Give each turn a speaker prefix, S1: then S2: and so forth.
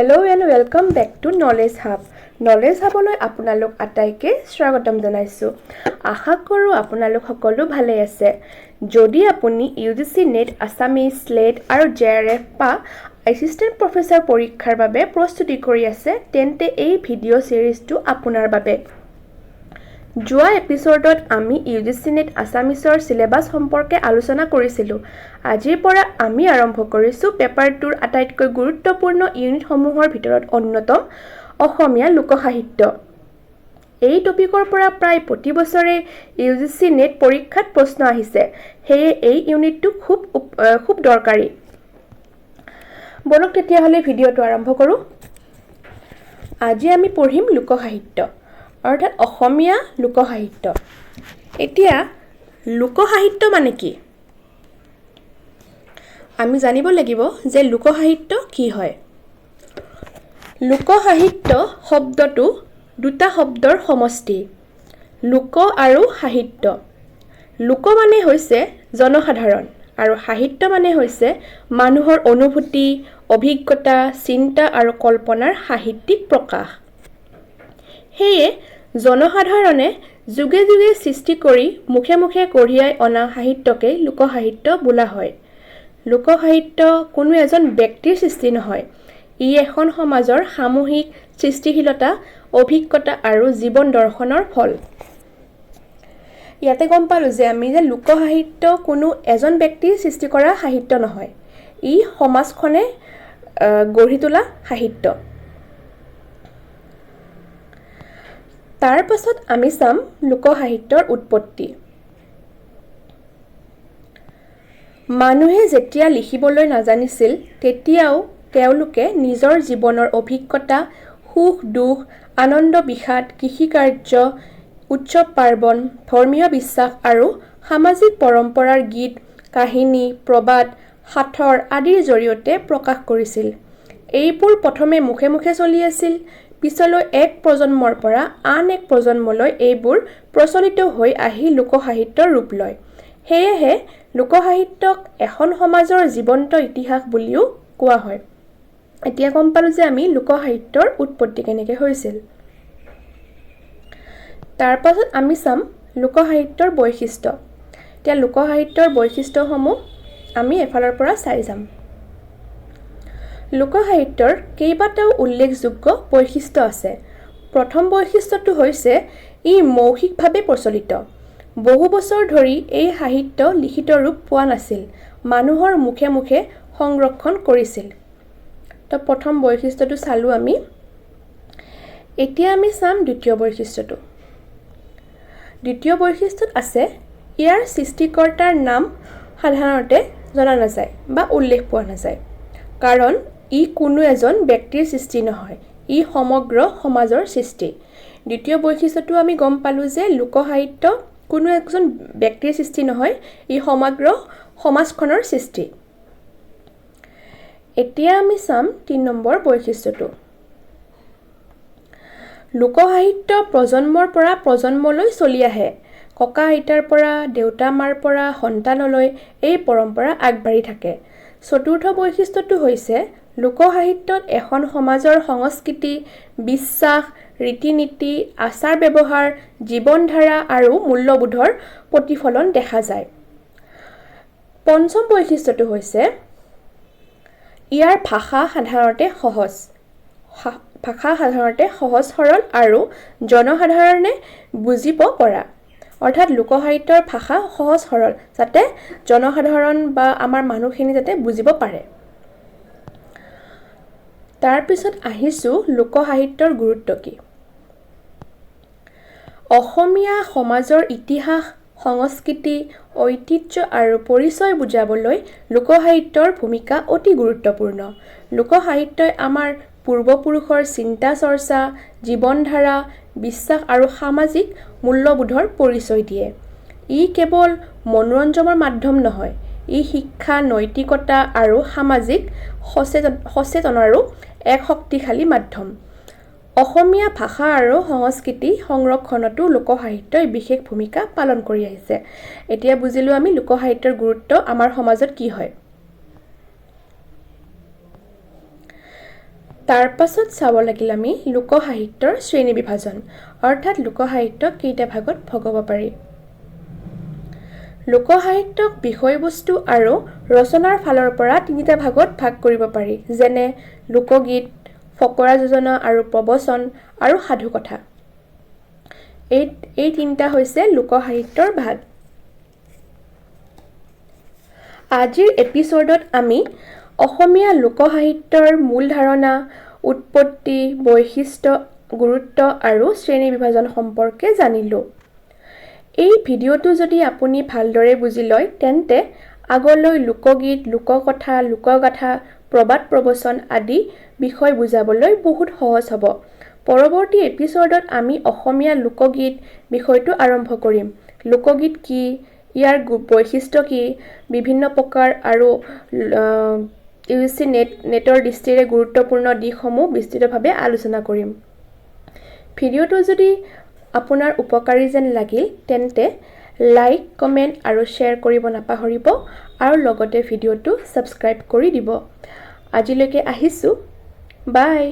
S1: Hello and welcome back to Knowledge Hub. Knowledge Hubলৈ আপোনালোক আটাইকে স্বাগতম জনাইছো। আশা কৰো আপোনালোক সকলো ভালে আছে। যদি আপুনি UGC নেট আসামিজ স্লেট আৰু JRF পা এসিস্ট্যান্ট প্ৰফেসৰ পৰীক্ষাৰ বাবে প্ৰস্তুতি কৰি আছে তেন্তে এই ভিডিও সিৰিজটো আপোনাৰ বাবে। যোৱা এপিসোডত আমি UGC নেট আসামিজৰ সিলেবাস সম্পৰ্কে আলোচনা কৰিছিলো। আজিৰ পৰা আমি আৰম্ভ কৰিছো পেপাৰ 2ৰ আটাইতকৈ গুৰুত্বপূৰ্ণ ইউনিট সমূহৰ ভিতৰত অন্যতম অসমীয়া লোকসাহিত্য। এই টপিকৰ পৰা প্ৰায় প্ৰতি বছৰে UGC নেট পৰীক্ষাত প্ৰশ্ন আহিছে। হেয়ে এই ইউনিটটো খুব দৰকাৰী। বলক তেতিয়া হলে ভিডিওটো আৰম্ভ কৰো। আজি আমি পঢ়িম লোকসাহিত্য অৰ্থাৎ অসমীয়া লোকসাহিত্য। এতিয়া লোকসাহিত্য মানে কি? আমি জানিব লাগিব যে লোকসাহিত্য কি হয়। লোকসাহিত্য শব্দটো দুটা শব্দৰ সমষ্টি, লোক আৰু সাহিত্য। লোক মানে হৈছে জনসাধাৰণ আৰু সাহিত্য মানে হৈছে মানুহৰ অনুভূতি, অভিজ্ঞতা, চিন্তা আৰু কল্পনাৰ সাহিত্যিক প্ৰকাশ। হেয়ে জনসাধাৰণে যুগে যুগে সৃষ্টি কৰি মুখে মুখে কঢ়িয়াই অনা সাহিত্যকে লোকসাহিত্য বোলা হয়। লোকসাহিত্য কোনো এজন ব্যক্তিৰ সৃষ্টি নহয়। ই এখন সমাজৰ সামূহিক সৃষ্টিশীলতা, অভিজ্ঞতা আৰু জীৱন দৰ্শনৰ ফল। ইয়াতে গম পালো যে আমি যে লোকসাহিত্য কোনো এজন ব্যক্তিৰ সৃষ্টি কৰা সাহিত্য নহয়। ই সমাজখনে গঢ়ি তোলা সাহিত্য। তাৰ পাছত আমি চাম লোকসাহিত্যৰ উৎপত্তি। মানুহে যেতিয়া লিখিবলৈ নাজানিছিল তেতিয়াও তেওঁলোকে নিজৰ জীৱনৰ অভিজ্ঞতা, সুখ দুখ, আনন্দ বিষাদ, কৃষিকাৰ্য, উৎসৱ পাৰ্বণ, ধৰ্মীয় বিশ্বাস আৰু সামাজিক পৰম্পৰাৰ গীত, কাহিনী, প্ৰবাদ, সাঁথৰ আদিৰ জৰিয়তে প্ৰকাশ কৰিছিল। এইবোৰ প্ৰথমে মুখে মুখে চলি আছিল। পিছলৈ এক প্ৰজন্মৰ পৰা আন এক প্ৰজন্মলৈ এইবোৰ প্ৰচলিত হৈ আহি লোকসাহিত্যৰ ৰূপ লয়। সেয়েহে লোকসাহিত্যক এখন সমাজৰ জীৱন্ত ইতিহাস বুলিও কোৱা হয়। এতিয়া গম পালো যে আমি লোকসাহিত্যৰ উৎপত্তি কেনেকৈ হৈছিল। তাৰ পাছত আমি চাম লোকসাহিত্যৰ বৈশিষ্ট্য। এতিয়া লোকসাহিত্যৰ বৈশিষ্ট্যসমূহ আমি এফালৰ পৰা চাই যাম। লোকসাহিত্যৰ কেইবাটাও উল্লেখযোগ্য বৈশিষ্ট্য আছে। প্ৰথম বৈশিষ্ট্যটো হৈছে ই মৌখিকভাৱে প্ৰচলিত। বহু বছৰ ধৰি এই সাহিত্য লিখিত ৰূপ পোৱা নাছিল, মানুহৰ মুখে মুখে সংৰক্ষণ কৰিছিল। তো প্ৰথম বৈশিষ্ট্যটো চালো আমি। এতিয়া আমি চাম দ্বিতীয় বৈশিষ্ট্যটো। দ্বিতীয় বৈশিষ্ট্যত আছে ইয়াৰ সৃষ্টিকৰ্তাৰ নাম সাধাৰণতে জনা নাযায় বা উল্লেখ পোৱা নাযায়, কাৰণ ই কোনো এজন ব্যক্তিৰ সৃষ্টি নহয়, ই সমগ্ৰ সমাজৰ সৃষ্টি। দ্বিতীয় বৈশিষ্ট্যটো আমি গম পালো যে লোকসাহিত্য কোনো একজন ব্যক্তিৰ সৃষ্টি নহয়, ই সমগ্ৰ সমাজখনৰ সৃষ্টি। এতিয়া আমি চাম ৩ নম্বৰ বৈশিষ্ট্যটো। লোকসাহিত্য প্ৰজন্মৰ পৰা প্ৰজন্মলৈ চলি আহে। ককা আইতাৰ পৰা, দেউতা মাৰ পৰা সন্তানলৈ এই পৰম্পৰা আগবাঢ়ি থাকে। চতুৰ্থ বৈশিষ্ট্যটো হৈছে লোকসাহিত্যত এখন সমাজৰ সংস্কৃতি, বিশ্বাস, ৰীতি-নীতি, আচাৰ ব্যৱহাৰ, জীৱনধাৰা আৰু মূল্যবোধৰ প্ৰতিফলন দেখা যায়। পঞ্চম বৈশিষ্ট্যটো হৈছে ইয়াৰ ভাষা সাধাৰণতে সহজ সৰল আৰু জনসাধাৰণে বুজিব পৰা। অৰ্থাৎ লোকসাহিত্যৰ ভাষা সহজ সৰল, যাতে জনসাধাৰণ বা আমাৰ মানুহখিনি যাতে বুজিব পাৰে। তাৰপিছত আহিছো লোকসাহিত্যৰ গুৰুত্ব কি। অসমীয়া সমাজৰ ইতিহাস, সংস্কৃতি, ঐতিহ্য আৰু পৰিচয় বুজাবলৈ লোকসাহিত্যৰ ভূমিকা অতি গুৰুত্বপূৰ্ণ। লোকসাহিত্যই আমাৰ পূৰ্বপুৰুষৰ চিন্তা চৰ্চা, জীৱনধাৰা, বিশ্বাস আৰু সামাজিক মূল্যবোধৰ পৰিচয় দিয়ে। ই কেৱল মনোৰঞ্জনৰ মাধ্যম নহয়, ই শিক্ষা, নৈতিকতা আৰু সামাজিক সচেতনৰো এক শক্তিশালী মাধ্যম। অসমীয়া ভাষা আৰু সংস্কৃতি সংৰক্ষণতো লোকসাহিত্যই বিশেষ ভূমিকা পালন কৰি আহিছে। এতিয়া বুজিলো আমি লোকসাহিত্যৰ গুৰুত্ব আমাৰ সমাজত কি হয়। তাৰ পাছত চাব লাগিল আমি লোকসাহিত্যৰ শ্ৰেণী বিভাজন, অৰ্থাৎ লোকসাহিত্যক কেইটা ভাগত ভগাব পাৰি। লোকসাহিত্যক বিষয়বস্তু আৰু ৰচনাৰ ফালৰ পৰা তিনিটা ভাগত ভাগ কৰিব পাৰি, যেনে লোকগীত, ফকৰা যোজনা আৰু প্ৰবচন আৰু সাধুকথা। এই তিনিটা হৈছে লোকসাহিত্যৰ ভাগ। আজিৰ এপিছ'ডত আমি অসমীয়া লোকসাহিত্যৰ মূল ধাৰণা, উৎপত্তি, বৈশিষ্ট্য, গুৰুত্ব আৰু শ্ৰেণী বিভাজন সম্পৰ্কে জানিলোঁ। এই ভিডিঅ'টো যদি আপুনি ভালদৰে বুজি লয় তেন্তে আগলৈ লোকগীত, লোককথা, লোকগাথা, প্ৰবাদ প্ৰবচন আদি বিষয় বুজাবলৈ বহুত সহজ হ'ব। পৰৱৰ্তী এপিছ'ডত আমি অসমীয়া লোকগীত বিষয়টো আৰম্ভ কৰিম। লোকগীত কি, ইয়াৰ বৈশিষ্ট্য কি, বিভিন্ন প্ৰকাৰ আৰু UGC নেটৰ দৃষ্টিৰে গুৰুত্বপূৰ্ণ দিশসমূহ বিস্তৃতভাৱে আলোচনা কৰিম। ভিডিঅ'টো যদি আপোনাৰ উপকাৰী যেন লাগিল তেন্তে লাইক, কমেণ্ট আৰু শ্বেয়াৰ কৰিব নাপাহৰিব আৰু লগতে ভিডিঅ'টো ছাবস্ক্ৰাইব কৰি দিব। আজিলৈকে আহিছোঁ, বাই।